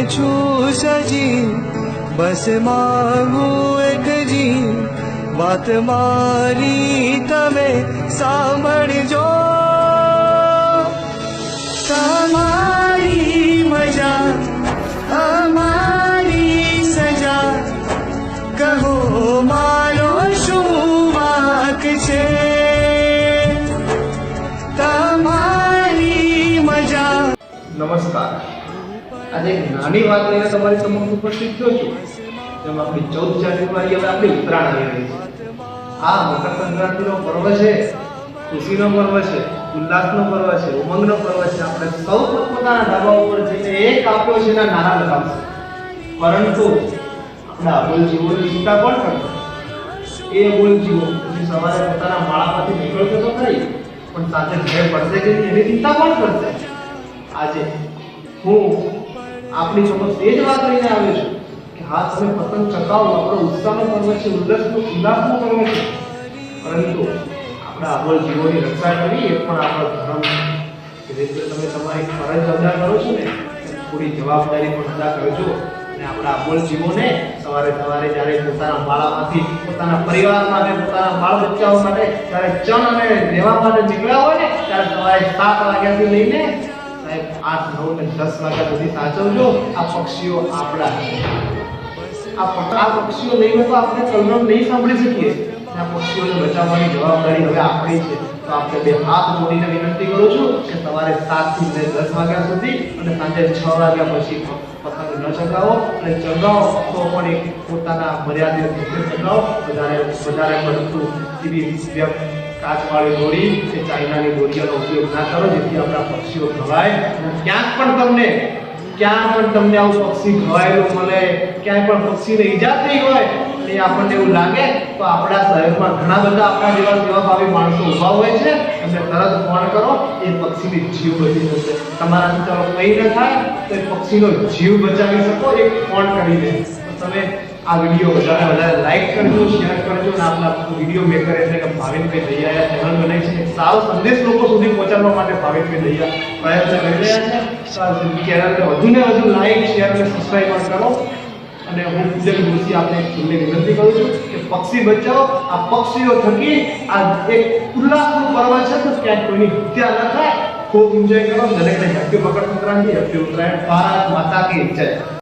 છું સજી, બસ માંગુ એક જી, વાત મારી તમે સાંભળજો. તમારી મજા અમારી સજા, કહો મારો શું વાંક છે. તમારી મજા. નમસ્કાર. આજે એક નાની વાત લઈને તમારી સમક્ષ ઉપસ્થિત થયો છું. જેમ આપણી 14 જાન્યુઆરી હવે આપણી ઉત્તરાયણ આવી રહી છે. આ મકર સંક્રાંતિનો પર્વ છે, ખુશીનો પર્વ છે, ઉલ્લાસનો પર્વ છે, ઉમંગનો પર્વ છે. આપણે સૌ પોતાના ધાબા ઉપર જઈને એક આપ્યો છે એના નારા લગાવશે. પરંતુ આપણા અબોલ જીવોની ચિંતા કોણ કરશે? એ અબોલ જીવો પછી સવારે પોતાના માળામાંથી નીકળતો તો ખરી, પણ સાથે ઘરે પડશે કે નહીં એની ચિંતા કોણ કરશે? આજે હું આપણી સમક્ષ એ જ વાત લઈને આવ્યો છું કે હા, તમે પતંગ ચગાવો, આપણો ઉત્સાહનો પર્વ છે, ઉલ્લાસનો પર્વ છે. પરંતુ આપણા અબોલ જીવોની રક્ષા કરવી એ પણ આપણો ધર્મ છે. જે રીતે તમે તમારી ફરજ અદા કરો છો ને, પૂરી જવાબદારી પણ અદા કરજો. અને આપણા અબોલ જીવોને સવારે જ્યારે પોતાના માળામાંથી પોતાના પરિવાર માટે, પોતાના બાળ બચ્ચાઓ માટે જ્યારે ચણ અને લેવા માટે નીકળ્યા હોય ને, ત્યારે સવારે 7 વાગ્યાથી લઈને 8, 9 અને 10 વાગ્યા સુધી સાચવજો. આ પક્ષીઓ આપણા છે. આ પક્ષીઓ નહીં હોય તો આપણે કલરવ નહીં સાંભળી શકીએ. આ પક્ષીઓને બચાવવાની જવાબદારી હવે આપણી છે. તો આપણે બે હાથ જોડીને વિનંતી કરું છું કે સવારે 7 થી 10 વાગ્યા સુધી અને સાંજે 6 વાગ્યા પછી પતંગ ન ચગાવો, અને ચગાવો તો પણ એક પોતાના મર્યાદિત રીતે ચગાવો. વધારે પડતું એવી કાચવાળી દોરી કે ચાઇનાની દોરીઓનો ઉપયોગ ના કરો, જેથી આપણા પક્ષીઓ ઘવાય. ક્યાંક પણ તમને આવું પક્ષી ઘવાયેલું મળે, ક્યાંય પણ પક્ષીને ઈજા થઈ હોય અને આપણને એવું લાગે તો આપણા શહેરમાં ઘણા બધા આપણા જેવા સેવાભાવી માણસો ઊભા હોય છે, એમને તરત ફોન કરો. એ પક્ષીની જીવ બચી જશે. તમારાથી ચાલો કંઈ ન થાય તો એ પક્ષીનો જીવ બચાવી શકો એક ફોન કરીને. તો તમે આ વિડીયો વધારે લાઈક કરજો, શેર કરજો. અને આપણા વિડીયો મેકર એટલે કે ભાવિનભાઈ દૈયા ચેનલ બનાવી છે, એક સારો સંદેશ લોકો સુધી પહોંચાડવા માટે ભાવિનભાઈ દૈયા પ્રયત્ન કરી રહ્યા છે. ચેનલને વધુને વધુ લાઈક, શેર અને સબસ્ક્રાઇબ કરો. અને હું પૂજન જોશી આપને છેલ્લે વિનંતી કરું છું કે પક્ષી બચાવો. આ પક્ષીઓ થકી આ એક ઉલ્લાસનું પર્વ છે, તો ક્યાંક કોઈની હત્યા ન થાય. ખૂબ એન્જોય કરો. દરેકને હેપી મકર સંક્રાંતિ, હેપી ઉત્તરાયણ. ભારત માતા કી જય.